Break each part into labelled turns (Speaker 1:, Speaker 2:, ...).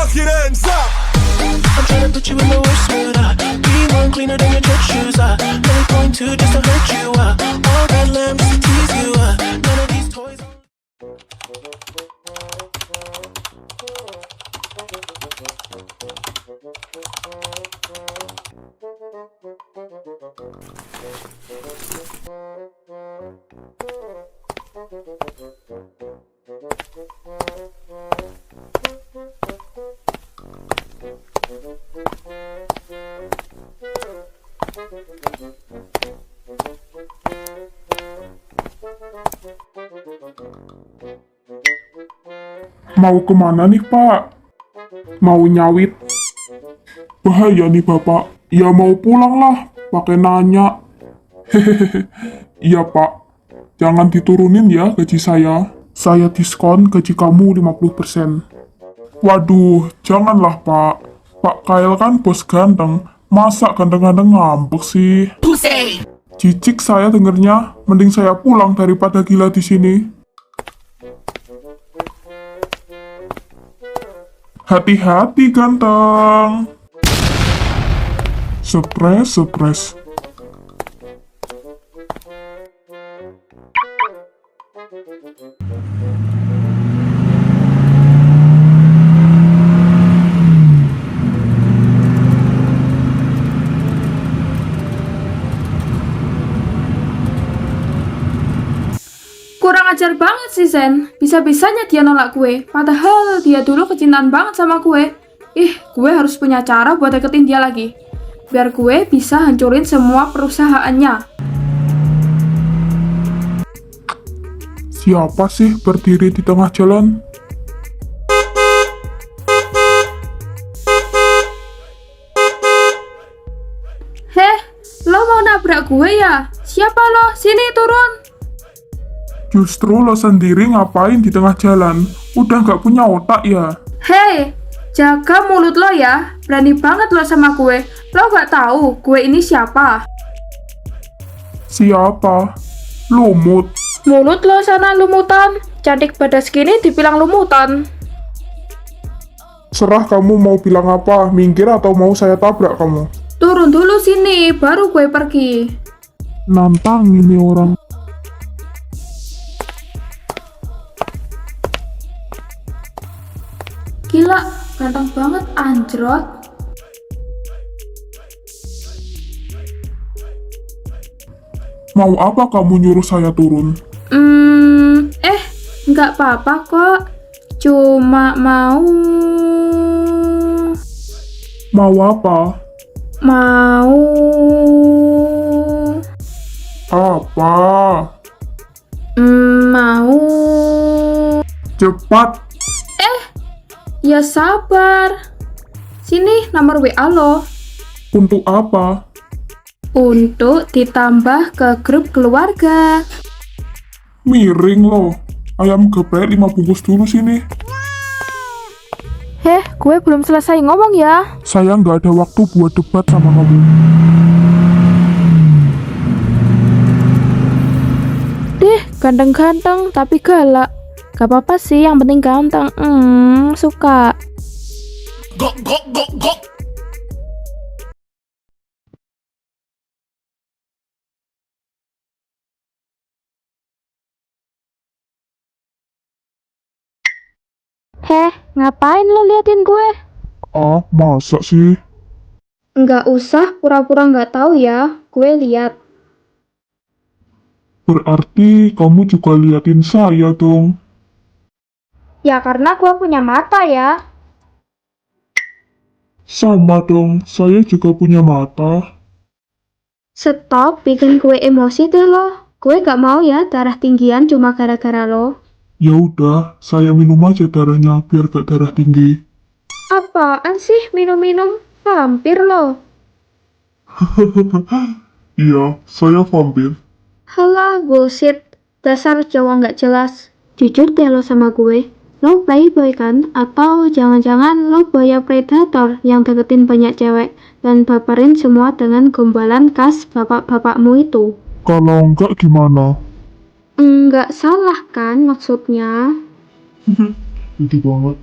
Speaker 1: fuck your hands up.
Speaker 2: I'm trying to put you in the worst mood, be one cleaner than your church shoes, only point two just to hurt you, all that lamb just to tease you, none of these toys.
Speaker 3: Mau kemana nih, Pak? Mau nyawit? Bahaya nih, Bapak. Ya mau pulang lah, pakai nanya. Hehehe. Iya, Pak. Jangan diturunin ya gaji saya. Saya diskon gaji kamu 50%. Waduh, janganlah, Pak. Pak Kyle kan bos ganteng. Masa ganteng-ganteng ngambek sih? Cicik saya dengernya. Mending saya pulang daripada gila di sini. Hati-hati, ganteng. Stres.
Speaker 4: Kurang ajar banget sih Zen. Bisa-bisanya dia nolak gue. Padahal dia dulu kecintaan banget sama gue. Gue harus punya cara buat deketin dia lagi. Biar gue bisa hancurin semua perusahaannya.
Speaker 3: Siapa sih berdiri di tengah jalan?
Speaker 4: Lo mau nabrak gue ya? Siapa lo? Sini turun.
Speaker 3: Justru lo sendiri ngapain di tengah jalan? Udah gak punya otak ya?
Speaker 4: Jaga mulut lo ya. Berani banget lo sama gue. Lo gak tahu gue ini siapa?
Speaker 3: Siapa? Lumut.
Speaker 4: Mulut lo sana lumutan. Cantik pada segini dibilang lumutan.
Speaker 3: Serah kamu mau bilang apa, minggir atau mau saya tabrak kamu?
Speaker 4: Turun dulu sini, baru gue pergi.
Speaker 3: Nantang ini orang.
Speaker 4: Gila, ganteng banget anjrot.
Speaker 3: Mau apa kamu nyuruh saya turun?
Speaker 4: Nggak apa-apa kok. Cuma mau
Speaker 3: apa?
Speaker 4: Mau
Speaker 3: Apa?
Speaker 4: Mau.
Speaker 3: Cepat.
Speaker 4: Ya sabar. Sini nomor WA lo.
Speaker 3: Untuk apa?
Speaker 4: Untuk ditambah ke grup keluarga.
Speaker 3: Miring lo. Ayam geprek 5 bungkus dulu sini.
Speaker 4: Gue belum selesai ngomong ya.
Speaker 3: Saya nggak ada waktu buat debat sama kamu.
Speaker 4: Ganteng-ganteng tapi galak. Gak apa-apa sih, yang penting ganteng. Suka.
Speaker 1: Go.
Speaker 4: Ngapain lo liatin gue?
Speaker 3: Ah, masa sih?
Speaker 4: Nggak usah pura-pura nggak tahu ya. Gue lihat.
Speaker 3: Berarti kamu juga liatin saya dong.
Speaker 4: Ya karena gue punya mata ya.
Speaker 3: Sama dong, saya juga punya mata.
Speaker 4: Stop bikin gue emosi deh lo. Gue gak mau ya darah tinggian cuma gara-gara lo.
Speaker 3: Ya udah, saya minum aja darahnya biar gak darah tinggi.
Speaker 4: Apaan sih minum-minum? Vampir lo.
Speaker 3: Iya, saya vampir.
Speaker 4: Halah, bullshit. Dasar cowok nggak jelas. Jujur deh lo sama gue. Lo playboy kan? Atau jangan-jangan lo buaya predator yang deketin banyak cewek dan baperin semua dengan gombalan khas bapak-bapakmu itu?
Speaker 3: Kalau enggak gimana?
Speaker 4: Nggak salah kan maksudnya?
Speaker 3: Itu banget.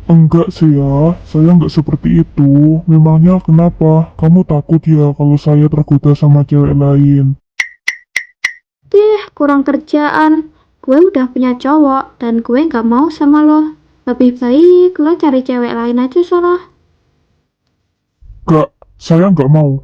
Speaker 3: Enggak sih ya, saya enggak seperti itu. Memangnya kenapa? Kamu takut ya kalau saya tergoda sama cewek lain?
Speaker 4: Kurang kerjaan. Gue udah punya cowok dan gue gak mau sama lo. Lebih baik lo cari cewek lain aja sono.
Speaker 3: Enggak, saya enggak mau.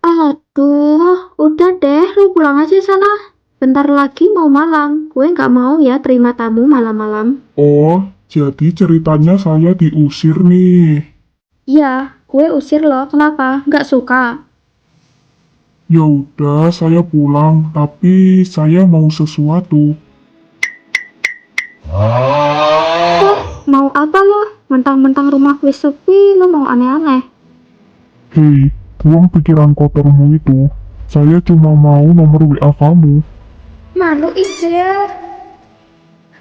Speaker 4: Aduh, udah deh, lo pulang aja sana. Bentar lagi mau malam. Gue gak mau ya terima tamu malam-malam.
Speaker 3: Oh, jadi ceritanya saya diusir nih.
Speaker 4: Iya, gue usir lo. Kenapa? Gak suka?
Speaker 3: Ya udah, saya pulang, tapi saya mau sesuatu.
Speaker 4: Mau apa lo? Mentang-mentang rumah gue sepi, lo mau aneh-aneh.
Speaker 3: Hei, buang pikiran kotormu itu. Saya cuma mau nomor WA kamu.
Speaker 4: Malu aja.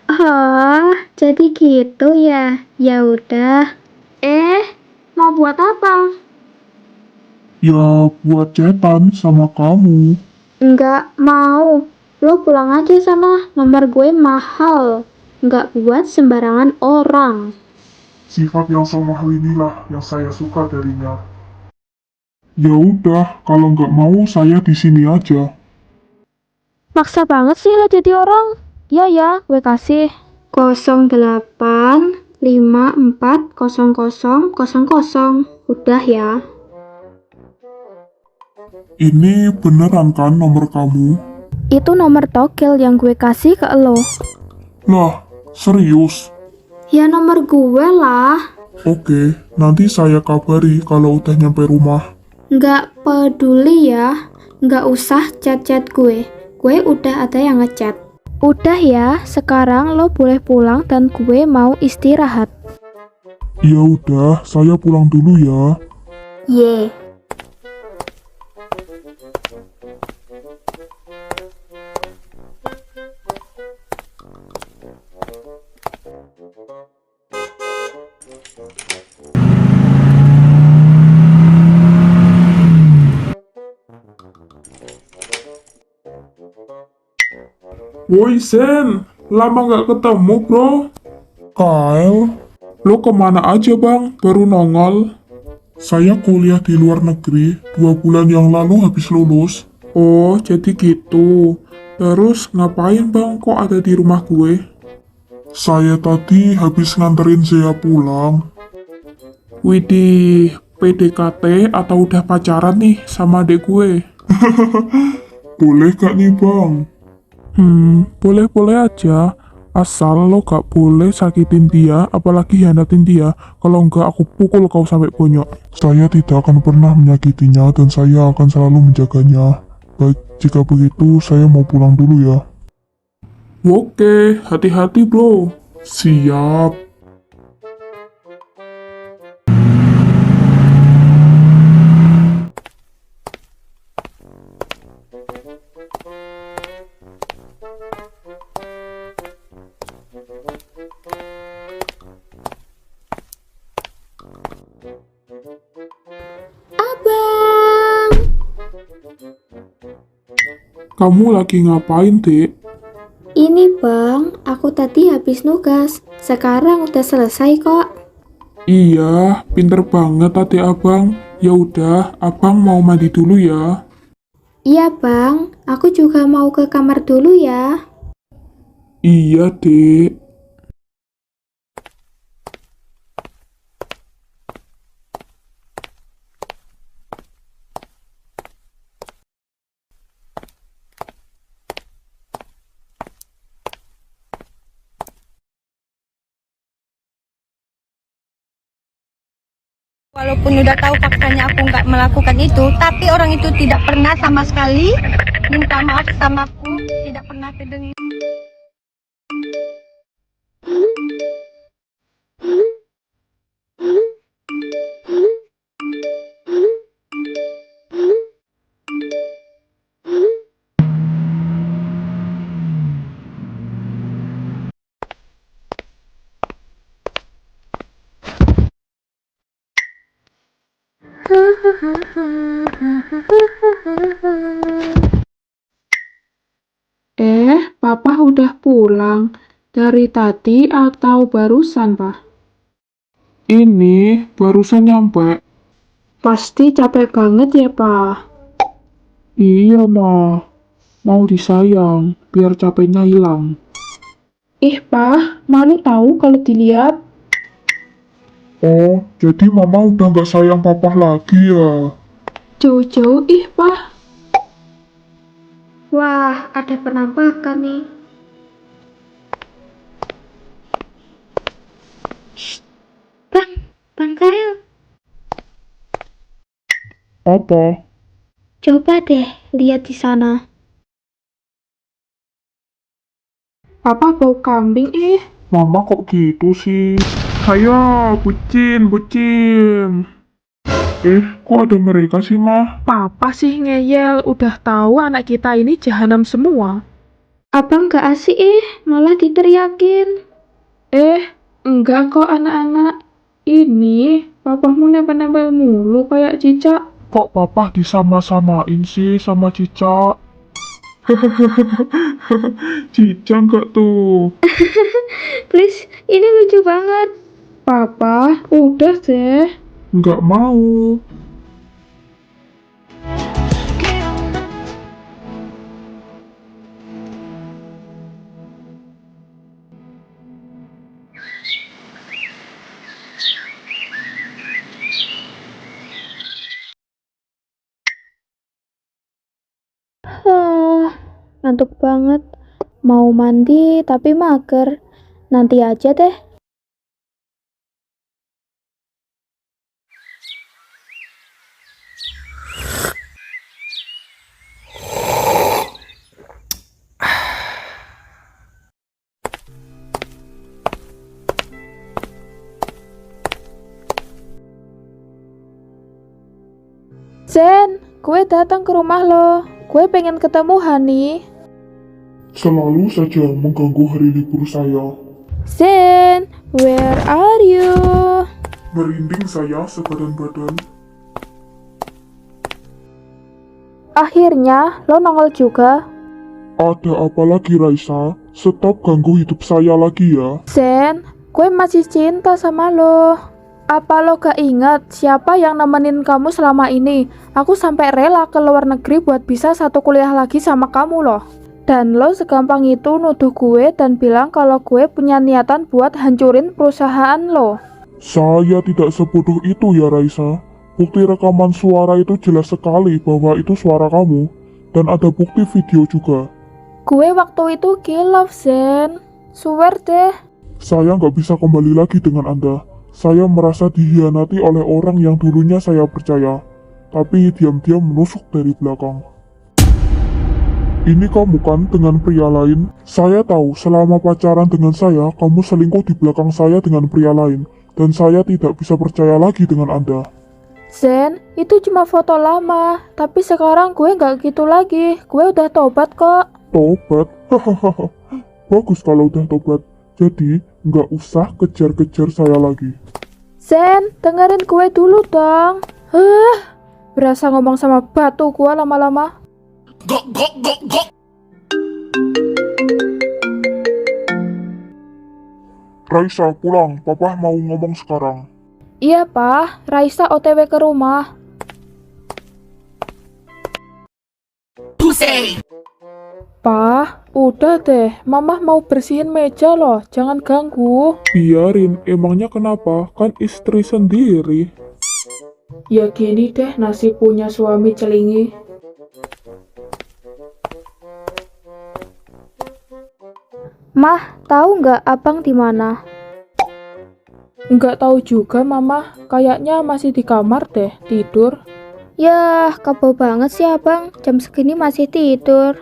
Speaker 4: Oh, jadi gitu ya. Ya udah. Mau buat apa?
Speaker 3: Ya, buat chatan sama kamu.
Speaker 4: Enggak mau. Lo pulang aja sana. Nomor gue mahal. Enggak buat sembarangan orang.
Speaker 3: Sifat yang semahal inilah yang saya suka darinya. Ya udah, kalau nggak mau saya di sini aja.
Speaker 4: Maksa banget sih lo jadi orang. Ya, gue kasih. 08540000. Udah ya.
Speaker 3: Ini beneran kan nomor kamu?
Speaker 4: Itu nomor togel yang gue kasih ke lo.
Speaker 3: Lah, serius?
Speaker 4: Ya nomor gue lah.
Speaker 3: Oke, nanti saya kabari kalau udah nyampe rumah.
Speaker 4: Nggak peduli ya. Nggak usah chat-chat gue. Gue udah ada yang ngechat. Udah ya, sekarang lo boleh pulang dan gue mau istirahat.
Speaker 3: Ya udah, saya pulang dulu ya.
Speaker 4: Ye.
Speaker 3: Woi Sen, lama nggak ketemu bro. Kyle, lo kemana aja bang? Baru nongol. Saya kuliah di luar negeri, 2 bulan yang lalu habis lulus. Oh, jadi gitu. Terus ngapain bang kok ada di rumah gue? Saya tadi habis nganterin Zea pulang. Widih, PDKT atau udah pacaran nih sama adek gue? Boleh gak nih bang? Boleh-boleh aja. Asal lo gak boleh sakitin dia, apalagi hianatin dia. Kalau enggak, aku pukul kau sampai bonyok. Saya tidak akan pernah menyakitinya dan saya akan selalu menjaganya. Baik, jika begitu saya mau pulang dulu ya. Oke, hati-hati bro. Siap.
Speaker 4: Abang.
Speaker 3: Kamu lagi ngapain, Dek?
Speaker 4: Ini bang, aku tadi habis nugas. Sekarang udah selesai kok.
Speaker 3: Iya, pinter banget tadi abang. Ya udah, abang mau mandi dulu ya.
Speaker 4: Iya bang, aku juga mau ke kamar dulu ya.
Speaker 3: Iya, Dek.
Speaker 5: Walaupun udah tahu faktanya aku nggak melakukan itu, tapi orang itu tidak pernah sama sekali minta maaf sama aku, tidak pernah terdengar.
Speaker 6: Papa udah pulang dari tadi atau barusan, Pak?
Speaker 3: Ini barusan nyampe.
Speaker 4: Pasti capek banget ya, Pak.
Speaker 3: Iya, Ma. Mau disayang, biar capeknya hilang.
Speaker 4: Ih, Pak, malu tahu kalau dilihat.
Speaker 3: Oh, jadi Mama udah nggak sayang Papa lagi ya?
Speaker 4: Jauh-jauh, ih, Pak.
Speaker 5: Wah, ada penampakan nih. Bang Karel,
Speaker 3: Apa?
Speaker 5: coba deh lihat di sana.
Speaker 4: Papa bau kambing, ih.
Speaker 3: Mama kok gitu sih? Ayo, bucin, bucin. Kok ada mereka sih, Ma?
Speaker 4: Papa sih ngeyel, udah tahu anak kita ini jahanam semua.
Speaker 5: Abang gak asik malah diteriakin.
Speaker 4: Enggak kok anak-anak. Ini, papamu nempel-nempel mulu kayak cicak.
Speaker 3: Kok Papa disama-samain sih sama Cica? Cica nggak tuh?
Speaker 5: Please, ini lucu banget.
Speaker 4: Papa, udah deh.
Speaker 3: Nggak mau.
Speaker 5: Ngantuk banget. Mau mandi tapi mager. Nanti aja deh.
Speaker 4: Zen, gue datang ke rumah lo. Gue pengen ketemu Hani.
Speaker 3: Selalu saja mengganggu hari libur saya.
Speaker 4: Zen, where are you?
Speaker 3: Merinding saya sebadan-badan.
Speaker 4: Akhirnya, lo nongol juga.
Speaker 3: Ada apa lagi, Raisa? Stop ganggu hidup saya lagi ya.
Speaker 4: Zen, gue masih cinta sama lo. Apa lo gak ingat siapa yang nemenin kamu selama ini? Aku sampai rela ke luar negeri buat bisa satu kuliah lagi sama kamu loh. Dan lo segampang itu nuduh gue dan bilang kalau gue punya niatan buat hancurin perusahaan lo.
Speaker 3: Saya tidak sebodoh itu ya, Raisa. Bukti rekaman suara itu jelas sekali bahwa itu suara kamu. Dan ada bukti video juga.
Speaker 4: Gue waktu itu kilaf, Zen. Swear deh.
Speaker 3: Saya nggak bisa kembali lagi dengan Anda. Saya merasa dihianati oleh orang yang dulunya saya percaya. Tapi diam-diam menusuk dari belakang. Ini kamu kan dengan pria lain? Saya tahu selama pacaran dengan saya, kamu selingkuh di belakang saya dengan pria lain. Dan saya tidak bisa percaya lagi dengan Anda.
Speaker 4: Zen, itu cuma foto lama. Tapi sekarang gue gak gitu lagi. Gue udah tobat kok.
Speaker 3: Tobat? Hahaha. Bagus kalau udah tobat. Jadi, nggak usah kejar-kejar saya lagi.
Speaker 4: Zen, dengerin gue dulu dong. Berasa ngomong sama batu gue lama-lama.
Speaker 1: Go, go, go, go.
Speaker 3: Raisa, pulang. Papa mau ngomong sekarang.
Speaker 4: Iya, Pak. Raisa OTW ke rumah.
Speaker 1: Pussy.
Speaker 4: Pak, udah deh. Mama mau bersihin meja loh. Jangan ganggu.
Speaker 3: Biarin, emangnya kenapa? Kan istri sendiri.
Speaker 4: Ya gini deh nasib punya suami celingi.
Speaker 5: Mah, tahu nggak abang di mana?
Speaker 4: Nggak tahu juga, Mama. Kayaknya masih di kamar deh, tidur.
Speaker 5: Yah, kebo banget sih abang. Jam segini masih tidur.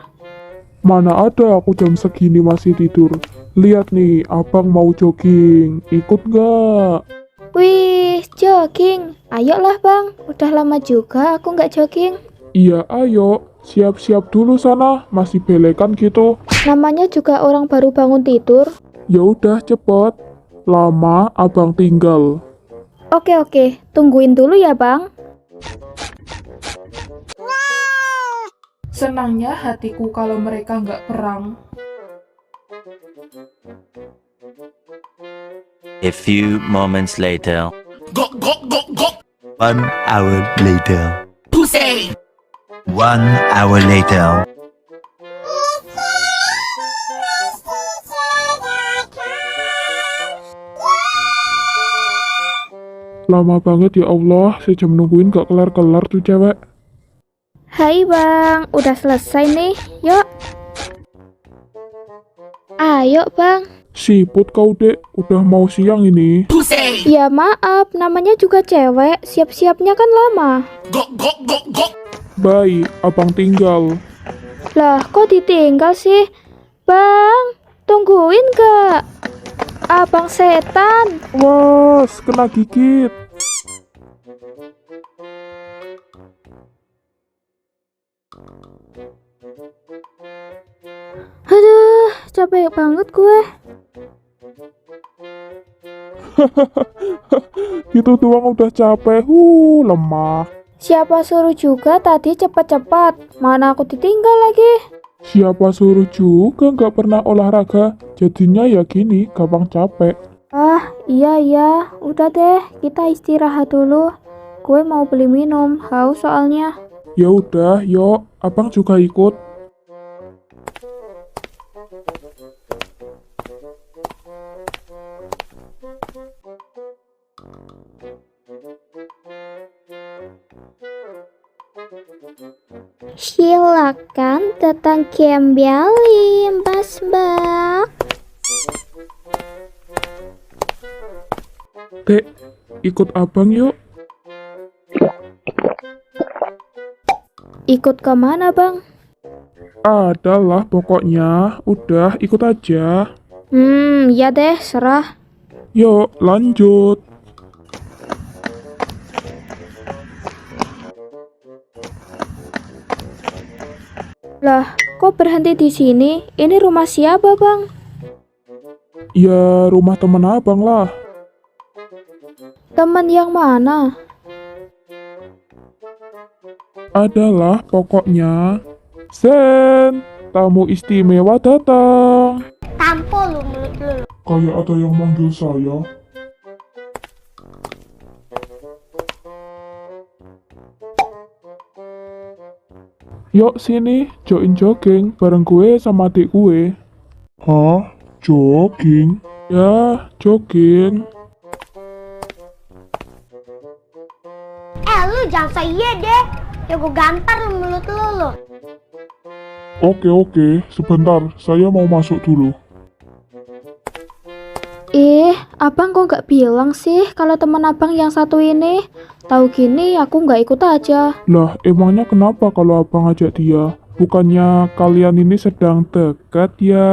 Speaker 3: Mana ada aku jam segini masih tidur. Lihat nih, abang mau jogging. Ikut nggak?
Speaker 5: Wih, jogging. Ayolah bang, udah lama juga aku nggak jogging.
Speaker 3: Iya, ayo. Siap-siap dulu sana. Masih belekan gitu.
Speaker 5: Namanya juga orang baru bangun tidur.
Speaker 3: Ya udah, cepet. Lama abang tinggal.
Speaker 5: Oke, tungguin dulu ya bang.
Speaker 4: Senangnya hatiku kalau mereka nggak perang.
Speaker 6: A few moments later.
Speaker 1: Go, go, go, go.
Speaker 6: 1 hour later.
Speaker 1: Pussy.
Speaker 6: 1 hour later.
Speaker 3: Lama banget ya Allah, sejam nungguin gak kelar-kelar tuh cewek.
Speaker 4: Hai bang, udah selesai nih, yuk. Ayo bang.
Speaker 3: Siput kau dek, udah mau siang ini.
Speaker 1: Pussy.
Speaker 4: Ya maaf, namanya juga cewek, siap-siapnya kan lama.
Speaker 1: Go, go, go, go.
Speaker 3: Baik, abang tinggal.
Speaker 4: Lah, kok ditinggal sih? Bang, tungguin gak? Abang setan.
Speaker 3: Was, kena gigit.
Speaker 4: Aduh, capek banget gue.
Speaker 3: Itu doang udah capek, lemah.
Speaker 4: Siapa suruh juga tadi cepat-cepat, mana aku ditinggal lagi.
Speaker 3: Siapa suruh juga nggak pernah olahraga, jadinya ya gini, gampang capek.
Speaker 4: Ah, iya, udah deh, kita istirahat dulu. Gue mau beli minum, haus soalnya.
Speaker 3: Ya udah, yuk, abang juga ikut.
Speaker 4: Silakan datang kembali, Mas Bak.
Speaker 3: Dek, ikut abang yuk.
Speaker 4: Ikut kemana bang?
Speaker 3: Adalah pokoknya, udah ikut aja.
Speaker 4: Ya deh, serah.
Speaker 3: Yuk, lanjut.
Speaker 4: Lah, kok berhenti di sini? Ini rumah siapa bang?
Speaker 3: Ya, rumah temen abang lah.
Speaker 4: Teman yang mana?
Speaker 3: Adalah pokoknya. Zen, tamu istimewa datang.
Speaker 5: Tampol lu mulut lu.
Speaker 3: Kayak ada yang manggil saya. Yuk sini, join jogging bareng gue sama adik gue. Hah? Jogging? Ya, jogging.
Speaker 5: Lu jangan saya deh. Ya gue gampar lu mulut lu.
Speaker 3: Oke, sebentar, saya mau masuk dulu.
Speaker 4: Abang kok nggak bilang sih kalau teman abang yang satu ini? Tahu gini aku nggak ikut aja.
Speaker 3: Lah, emangnya kenapa kalau abang ajak dia? Bukannya kalian ini sedang dekat ya?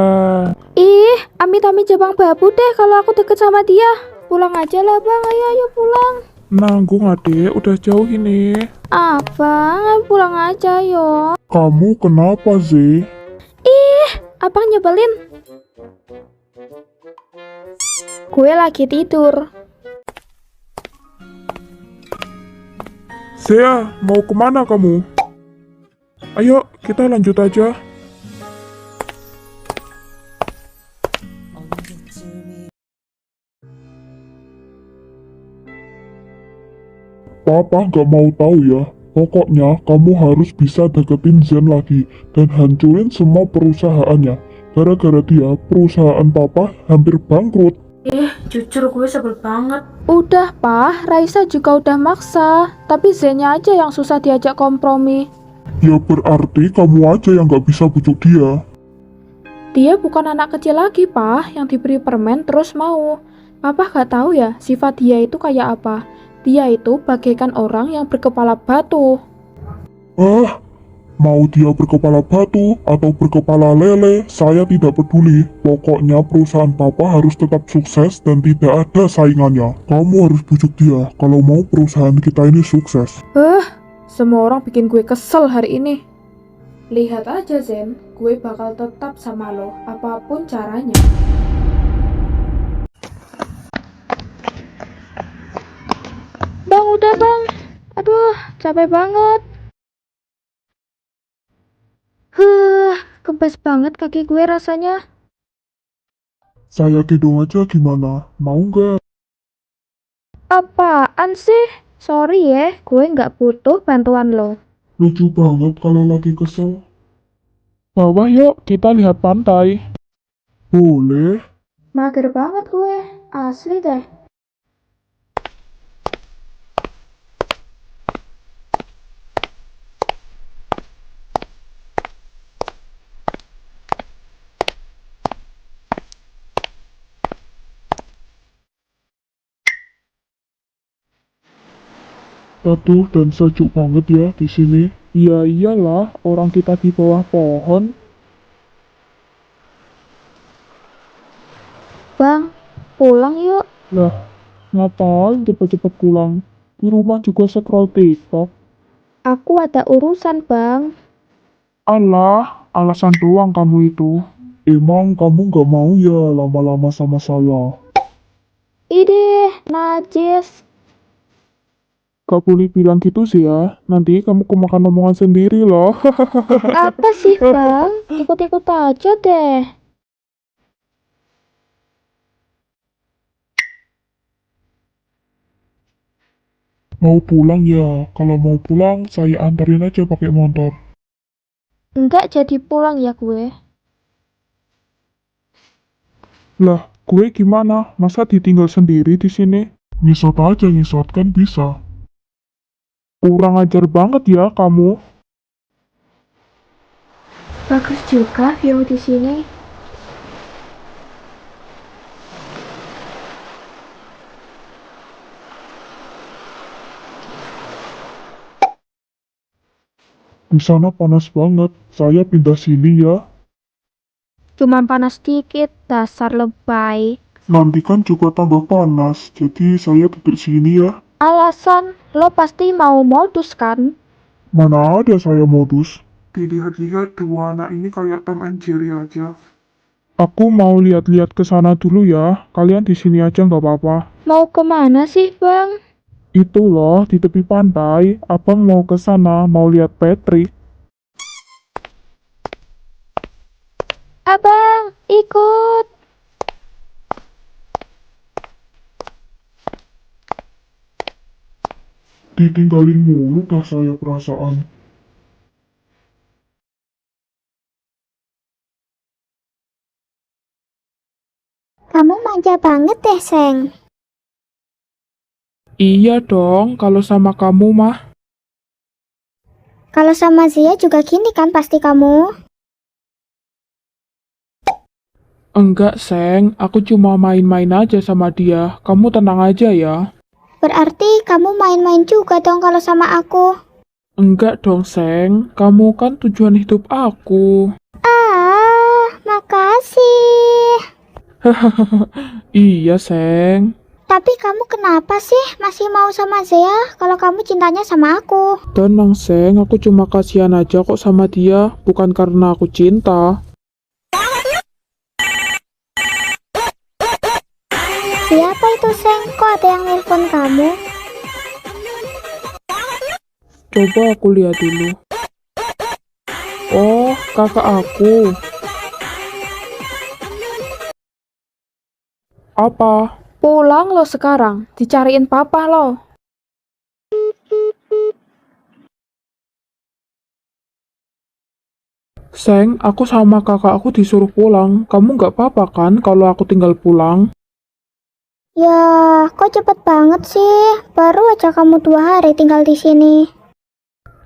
Speaker 4: Amit-amit jabang babu deh kalau aku deket sama dia. Pulang aja lah bang, ayo pulang.
Speaker 3: Nanggung adek, udah jauh ini.
Speaker 4: Abang, pulang aja yo.
Speaker 3: Kamu kenapa sih?
Speaker 4: Abang nyebelin. Gue lagi tidur.
Speaker 3: Zea, mau kemana kamu? Ayo, kita lanjut aja. Papa nggak mau tahu ya. Pokoknya kamu harus bisa deketin Zen lagi dan hancurin semua perusahaannya. Gara-gara dia, perusahaan Papa hampir bangkrut.
Speaker 4: Jujur gue sebel banget. Udah Pak, Raisa juga udah maksa. Tapi Zennya aja yang susah diajak kompromi.
Speaker 3: Ya berarti kamu aja yang nggak bisa bujuk dia.
Speaker 4: Dia bukan anak kecil lagi Pak, yang diberi permen terus mau. Papa gak tahu ya sifat dia itu kayak apa. Dia itu bagaikan orang yang berkepala batu.
Speaker 3: Mau dia berkepala batu atau berkepala lele, saya tidak peduli. Pokoknya perusahaan Papa harus tetap sukses dan tidak ada saingannya. Kamu harus bujuk dia kalau mau perusahaan kita ini sukses.
Speaker 4: Semua orang bikin gue kesel hari ini. Lihat aja Zen, gue bakal tetap sama lo, apapun caranya. Bang, udah bang. Aduh, capek banget. Kempes banget kaki gue rasanya.
Speaker 3: Saya gedung aja gimana? Mau nggak?
Speaker 4: Apaan sih? Sorry ya, gue nggak butuh bantuan lo.
Speaker 3: Lucu banget kalau lagi kesel. Bawah yuk, kita lihat pantai. Boleh.
Speaker 4: Mager banget gue, asli deh.
Speaker 3: Patuh dan sejuk banget ya di sini. Ya iyalah, orang kita di bawah pohon.
Speaker 4: Bang, pulang yuk.
Speaker 3: Lah, ngapain cepet-cepet pulang? Di rumah juga scroll TikTok.
Speaker 4: Aku ada urusan, Bang.
Speaker 3: Alah, alasan doang kamu itu. Emang kamu gak mau ya lama-lama sama saya?
Speaker 4: Ideh, najis.
Speaker 3: Gak boleh bilang gitu sih ya. Nanti kamu kemakan omongan sendiri loh.
Speaker 4: Apa sih, Bang? Ikut-ikut aja deh.
Speaker 3: Mau pulang ya? Kalau mau pulang, saya anterin aja pakai motor.
Speaker 4: Enggak jadi pulang ya gue.
Speaker 3: Lah, gue gimana? Masa ditinggal sendiri di sini? Ngisot aja, ngisot kan bisa. Kurang ajar banget ya kamu.
Speaker 4: Bagus juga view di sini.
Speaker 3: Di sana panas banget. Saya pindah sini ya.
Speaker 4: Cuman panas dikit, dasar lebay.
Speaker 3: Nanti kan juga tambah panas. Jadi saya duduk sini ya.
Speaker 4: Alasan, lo pasti mau modus kan?
Speaker 3: Mana ada saya modus? Dilihat-lihat dua anak ini kayak Tom and Jerry aja. Aku mau lihat-lihat ke sana dulu ya. Kalian di sini aja nggak apa-apa.
Speaker 4: Mau kemana sih, Bang?
Speaker 3: Itu loh di tepi pantai. Abang mau ke sana, mau lihat Patrick.
Speaker 4: Abang, ikut.
Speaker 3: Ditinggalin mulu dah saya perasaan.
Speaker 7: Kamu manja banget deh, Seng.
Speaker 3: Iya dong, kalau sama kamu mah.
Speaker 7: Kalau sama Zia juga gini kan pasti kamu.
Speaker 3: Enggak, Seng. Aku cuma main-main aja sama dia. Kamu tenang aja ya.
Speaker 7: Berarti kamu main-main juga dong kalau sama aku.
Speaker 3: Enggak dong, Seng. Kamu kan tujuan hidup aku.
Speaker 7: Makasih.
Speaker 3: Iya, Seng.
Speaker 7: Tapi kamu kenapa sih masih mau sama Zia kalau kamu cintanya sama aku?
Speaker 3: Tenang, Seng. Aku cuma kasihan aja kok sama dia. Bukan karena aku cinta.
Speaker 7: Siapa itu, Seng? Kok ada yang nelpon kamu?
Speaker 3: Coba aku lihat dulu. Oh, kakak aku. Apa?
Speaker 4: Pulang lo sekarang, dicariin papa lo.
Speaker 3: Seng, aku sama kakak aku disuruh pulang. Kamu nggak apa-apa kan kalau aku tinggal pulang?
Speaker 7: Ya, kok cepet banget sih? Baru aja kamu 2 hari tinggal di sini.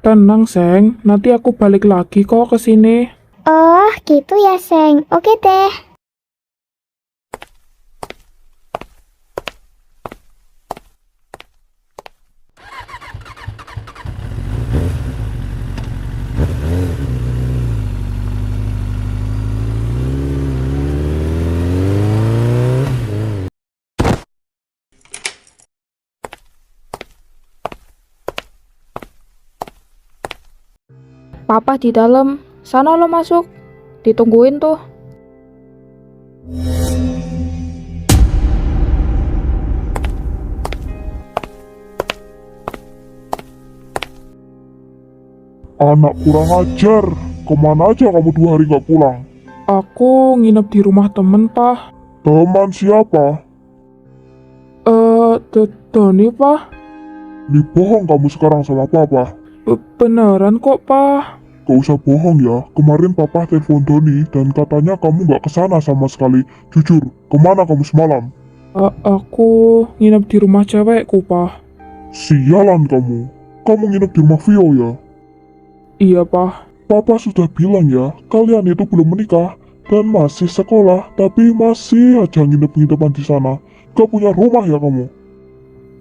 Speaker 3: Tenang, Seng. Nanti aku balik lagi kok ke sini.
Speaker 7: Oh, gitu ya, Seng. Oke deh.
Speaker 4: Papa di dalam, sana lo masuk. Ditungguin tuh.
Speaker 3: Anak kurang ajar. Kemana aja kamu 2 hari nggak pulang? Aku nginep di rumah temen, Pak. Teman siapa?
Speaker 8: Doni, Pak.
Speaker 3: Ini bohong kamu sekarang sama papa.
Speaker 8: Beneran kok, Pak.
Speaker 3: Gak usah bohong ya, kemarin papa telepon Doni dan katanya kamu gak kesana sama sekali. Jujur, kemana kamu semalam?
Speaker 8: Aku nginep di rumah cewekku, Pak.
Speaker 3: Sialan kamu. Kamu nginep di rumah Vio ya?
Speaker 8: Iya, Pak.
Speaker 3: Papa sudah bilang ya, kalian itu belum menikah dan masih sekolah, tapi masih aja nginep-nginepan di sana. Gak punya rumah ya kamu?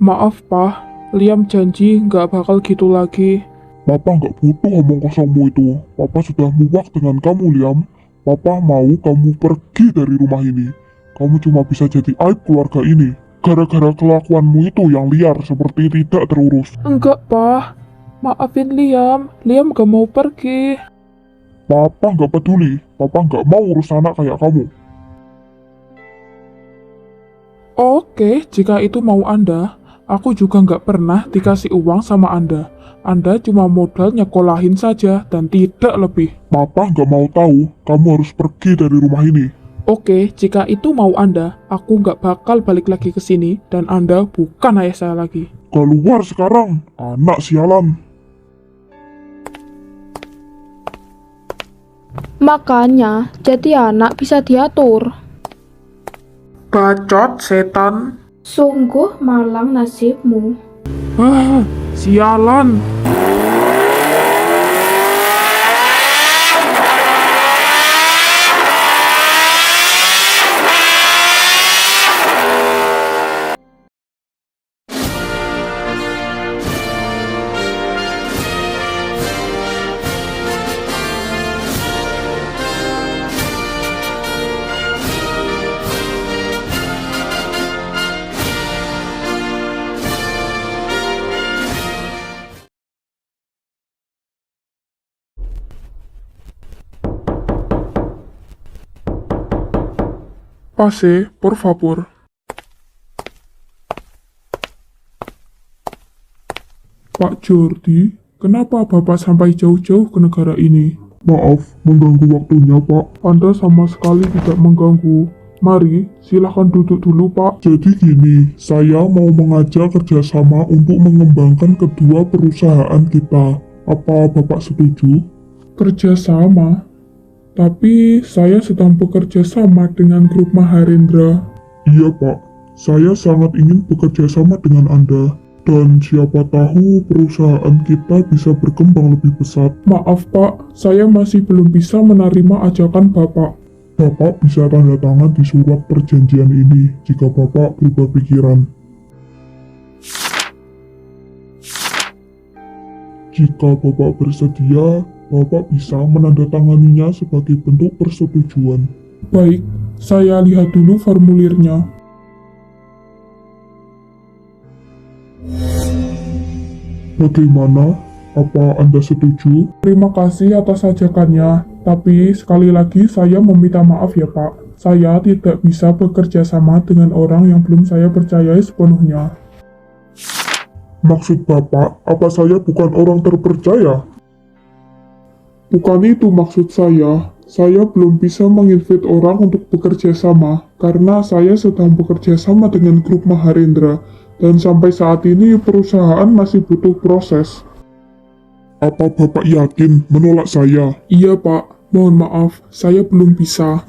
Speaker 8: Maaf, Pak. Liam janji nggak bakal gitu lagi.
Speaker 3: Papa nggak butuh omong kosongmu itu. Papa sudah muak dengan kamu, Liam. Papa mau kamu pergi dari rumah ini. Kamu cuma bisa jadi aib keluarga ini. Gara-gara kelakuanmu itu yang liar seperti tidak terurus.
Speaker 8: Enggak, Pak. Maafin Liam. Liam gak mau pergi.
Speaker 3: Papa nggak peduli. Papa nggak mau urus anak kayak kamu.
Speaker 8: Oke, jika itu mau Anda, aku juga nggak pernah dikasih uang sama Anda. Anda cuma modal nyekolahin saja dan tidak lebih.
Speaker 3: Papa nggak mau tahu. Kamu harus pergi dari rumah ini.
Speaker 8: Oke, jika itu mau Anda, aku nggak bakal balik lagi ke sini dan Anda bukan ayah saya lagi.
Speaker 3: Keluar sekarang, anak sialan.
Speaker 9: Makanya, jadi anak bisa diatur.
Speaker 8: Bacot setan.
Speaker 9: Sungguh malang nasibmu.
Speaker 8: Sialan.
Speaker 3: Pase, por favor. Pak Jordi, kenapa Bapak sampai jauh-jauh ke negara ini? Maaf, mengganggu waktunya, Pak. Anda sama sekali tidak mengganggu. Mari, silahkan duduk dulu, Pak. Jadi gini, saya mau mengajak kerjasama untuk mengembangkan kedua perusahaan kita. Apa Bapak setuju? Kerjasama? Tapi saya sedang bekerja sama dengan grup Maharendra. Iya, Pak. Saya sangat ingin bekerja sama dengan Anda. Dan siapa tahu perusahaan kita bisa berkembang lebih pesat. Maaf, Pak. Saya masih belum bisa menerima ajakan Bapak. Bapak bisa tanda tangan di surat perjanjian ini jika Bapak berubah pikiran. Jika Bapak bersedia, Bapak bisa menandatanganinya sebagai bentuk persetujuan. Baik, saya lihat dulu formulirnya. Bagaimana? Apa Anda setuju? Terima kasih atas ajakannya, tapi sekali lagi saya meminta maaf ya Pak. Saya tidak bisa bekerja sama dengan orang yang belum saya percayai sepenuhnya. Maksud Bapak, apa saya bukan orang terpercaya? Bukan itu maksud saya. Saya belum bisa menginvite orang untuk bekerja sama karena saya sedang bekerja sama dengan grup Maharendra dan sampai saat ini perusahaan masih butuh proses. Apa Bapak yakin menolak saya? Iya Pak, mohon maaf, saya belum bisa.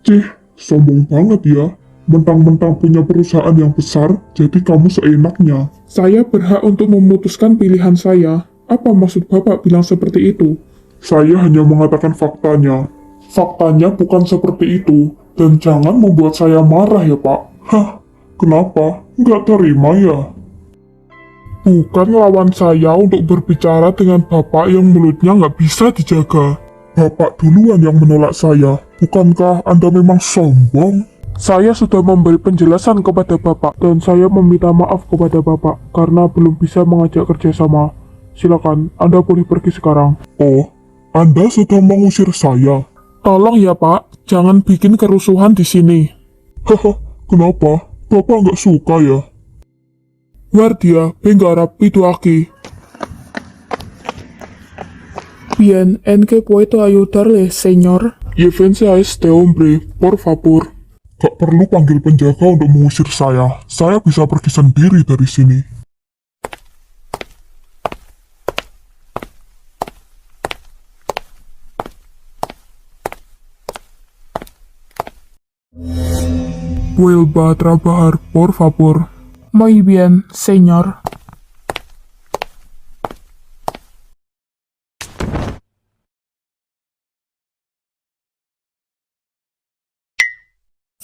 Speaker 3: Cih, sombong banget ya. Mentang-mentang punya perusahaan yang besar, jadi kamu seenaknya. Saya berhak untuk memutuskan pilihan saya. Apa maksud Bapak bilang seperti itu? Saya hanya mengatakan faktanya. Faktanya bukan seperti itu. Dan jangan membuat saya marah ya Pak. Hah, kenapa? Nggak terima ya? Bukan lawan saya untuk berbicara dengan Bapak yang mulutnya nggak bisa dijaga. Bapak duluan yang menolak saya. Bukankah Anda memang sombong? Saya sudah memberi penjelasan kepada Bapak dan saya meminta maaf kepada Bapak karena belum bisa mengajak kerjasama. Silakan, Anda boleh pergi sekarang. Oh, Anda sedang mengusir saya? Tolong ya Pak, jangan bikin kerusuhan di sini. Haha, kenapa? Bapak nggak suka ya? Guardia, venga a rapito aquí. Bien, ¿en qué puedo ayudarle, señor? Llévense a este hombre, por favor. Gak perlu panggil penjaga untuk mengusir saya. Saya bisa pergi sendiri dari sini. Vuelva a trabajar, por favor.
Speaker 8: Muy bien, señor.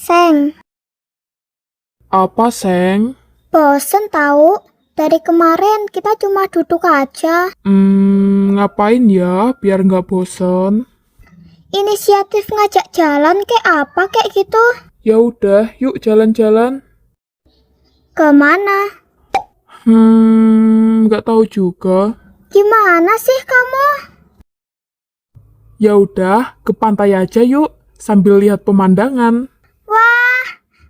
Speaker 7: Seng,
Speaker 8: Apa, Seng?
Speaker 7: bosen tahu. Dari kemarin kita cuma duduk aja.
Speaker 8: Ngapain ya biar nggak bosen?
Speaker 7: Inisiatif ngajak jalan kayak apa kayak gitu?
Speaker 8: Ya udah, yuk jalan-jalan.
Speaker 7: Kemana?
Speaker 8: Nggak tahu juga.
Speaker 7: Gimana sih kamu?
Speaker 8: Ya udah, ke pantai aja yuk, sambil lihat pemandangan.
Speaker 7: Wah,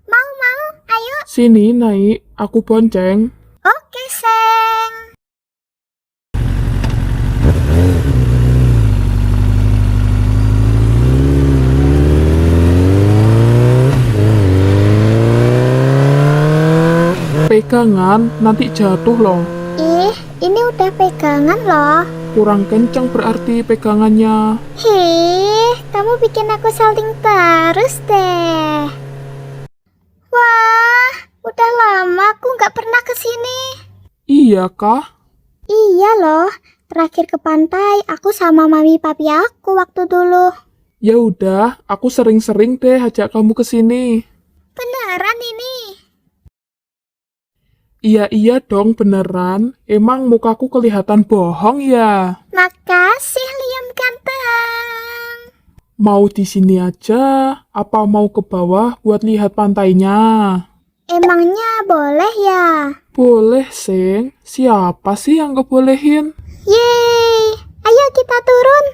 Speaker 7: mau, ayo.
Speaker 8: Sini, naik, aku bonceng.
Speaker 7: Oke, Seng.
Speaker 8: Pegangan, nanti jatuh loh.
Speaker 7: Ih, ini udah pegangan loh.
Speaker 8: Kurang kencang berarti pegangannya.
Speaker 7: Hih, kamu bikin aku salting terus deh. Wah, udah lama aku nggak pernah ke sini.
Speaker 8: Iya kah?
Speaker 7: Iya loh, terakhir ke pantai aku sama mami papi aku waktu dulu.
Speaker 8: Ya udah, aku sering-sering deh ajak kamu ke sini.
Speaker 7: Beneran ini?
Speaker 8: Iya dong, beneran. Emang mukaku kelihatan bohong ya?
Speaker 7: Makasih Liam ganteng.
Speaker 8: Mau di sini aja? Apa mau ke bawah buat lihat pantainya?
Speaker 7: Emangnya boleh ya?
Speaker 8: Boleh, Seng. Siapa sih yang ngebolehin?
Speaker 7: Yeay, ayo kita turun.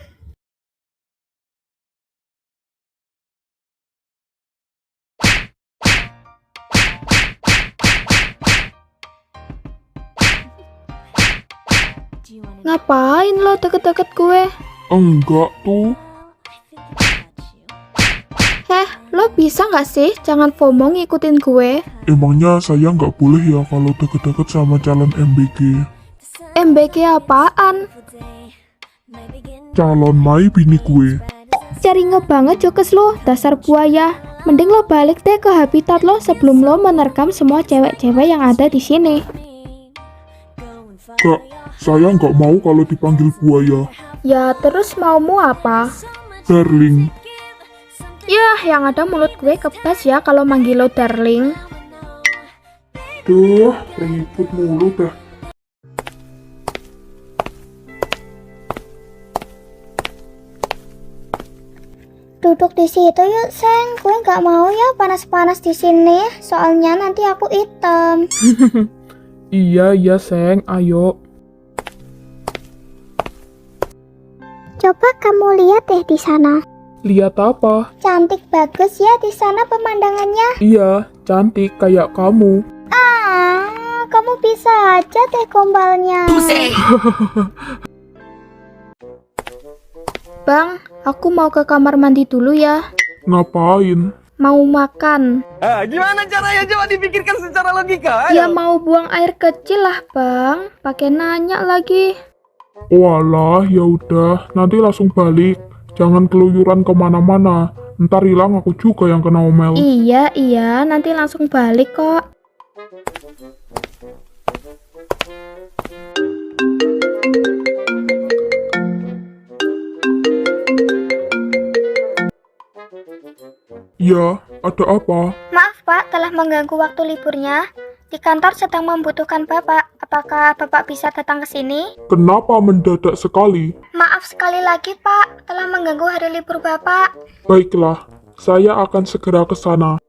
Speaker 9: Ngapain lo deket-deket gue?
Speaker 3: Enggak tuh.
Speaker 9: Lo bisa nggak sih jangan FOMO ngikutin gue?
Speaker 3: Emangnya saya nggak boleh ya kalau deket-deket sama calon MBG?
Speaker 9: MBG apaan?
Speaker 3: Calon Mai bini gue.
Speaker 9: Caringe banget jokes lo, dasar buaya. Mending lo balik deh ke habitat lo sebelum lo menerkam semua cewek-cewek yang ada di sini.
Speaker 3: Kak, saya nggak mau kalau dipanggil buaya.
Speaker 9: Ya terus maumu apa?
Speaker 3: Darling,
Speaker 9: Yah, yang ada mulut gue kebas ya kalau manggil lo darling.
Speaker 3: duh, ribut mulu dah.
Speaker 7: Duduk di situ yuk, Seng. Gue nggak mau ya panas-panas di sini. Soalnya nanti aku hitam.
Speaker 8: Iya, Seng. Ayo.
Speaker 7: Coba kamu lihat deh di sana.
Speaker 8: Lihat apa?
Speaker 7: Cantik bagus ya di sana pemandangannya.
Speaker 8: Iya, cantik kayak kamu.
Speaker 7: Ah, kamu bisa aja deh gombalnya.
Speaker 1: Pussy.
Speaker 9: Bang, aku mau ke kamar mandi dulu ya.
Speaker 3: Ngapain?
Speaker 9: Mau makan.
Speaker 10: Gimana caranya? Coba dipikirkan secara logika.
Speaker 9: Ya mau buang air kecil lah bang. Pakai nanya lagi.
Speaker 3: Walah, ya udah, nanti langsung balik. Jangan keluyuran kemana-mana. Ntar hilang aku juga yang kena omel.
Speaker 9: Iya, nanti langsung balik kok.
Speaker 3: Ya, ada apa?
Speaker 7: Maaf Pak, telah mengganggu waktu liburnya. Di kantor sedang membutuhkan Bapak. Apakah Bapak bisa datang ke sini?
Speaker 3: Kenapa mendadak sekali?
Speaker 7: Maaf sekali lagi Pak, telah mengganggu hari libur Bapak.
Speaker 3: Baiklah, saya akan segera ke sana.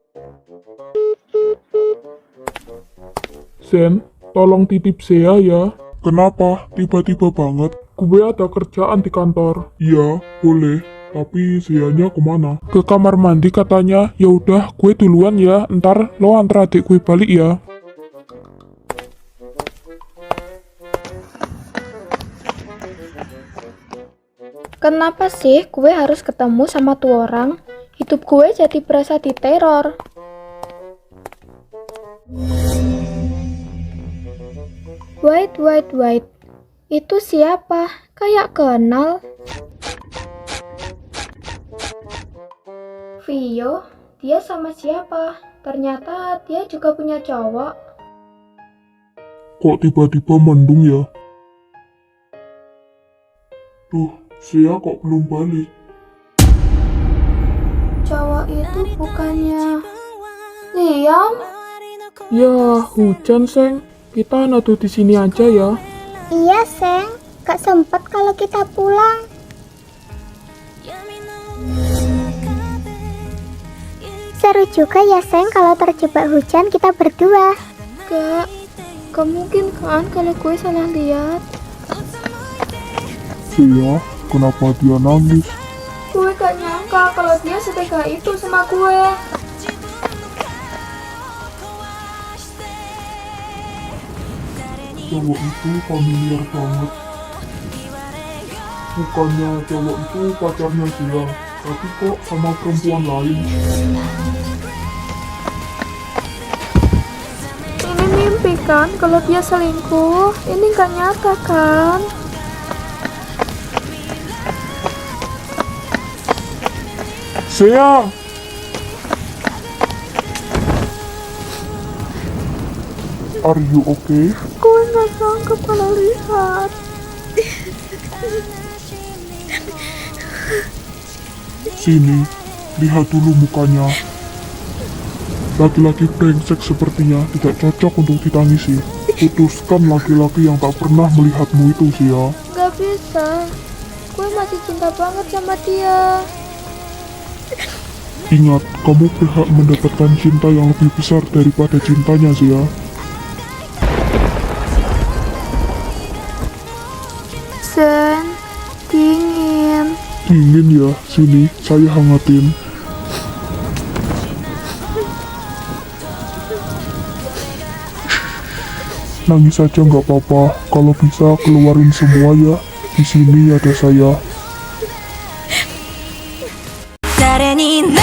Speaker 3: Sen, tolong titip Zea ya. Kenapa? Tiba-tiba banget. Gue ada kerjaan di kantor. Iya, boleh. Tapi Zeanya kemana? Ke kamar mandi katanya. Ya udah, gue duluan ya. Ntar lo antar adik gue balik ya.
Speaker 9: Kenapa sih gue harus ketemu sama tuh orang? hidup gue jadi berasa diteror. Wait. Itu siapa? Kayak kenal. Vio, dia sama siapa? Ternyata dia juga punya cowok.
Speaker 3: Kok tiba-tiba mendung ya? Duh, Sia kok belum balik?
Speaker 9: Cowok itu bukannya Liam?
Speaker 8: Ya, hujan, Seng. Kita nado di sini aja ya.
Speaker 7: Iya, Seng. Gak sempet kalau kita pulang. Seru juga ya, Seng, kalau terjebak hujan kita berdua.
Speaker 9: Gak mungkin kan kalau gue salah lihat.
Speaker 3: Sia, kenapa dia nangis?
Speaker 9: Gue gak nyangka kalau dia setega itu sama gue.
Speaker 3: Cowok itu familiar banget. Bukannya cowok itu pacarnya Sia, tapi kok sama perempuan lain?
Speaker 9: Ini mimpi kan kalau dia selingkuh? Ini gak nyata kan?
Speaker 3: Sia! Are you okay?
Speaker 9: Gue gak sanggup kalau lihat.
Speaker 3: Sini, lihat dulu mukanya. Laki-laki brengsek sepertinya tidak cocok untuk ditangisi. Putuskan laki-laki yang tak pernah melihatmu itu, Sia.
Speaker 9: Gak bisa. Gue masih cinta banget sama dia.
Speaker 3: Ingat, kamu berhak mendapatkan cinta yang lebih besar daripada cintanya, Sia.
Speaker 9: Sen, dingin.
Speaker 3: Dingin ya, sini, saya hangatin. Nangis saja nggak apa-apa, kalau bisa keluarin semua ya. Di sini ada saya.
Speaker 5: 誰にな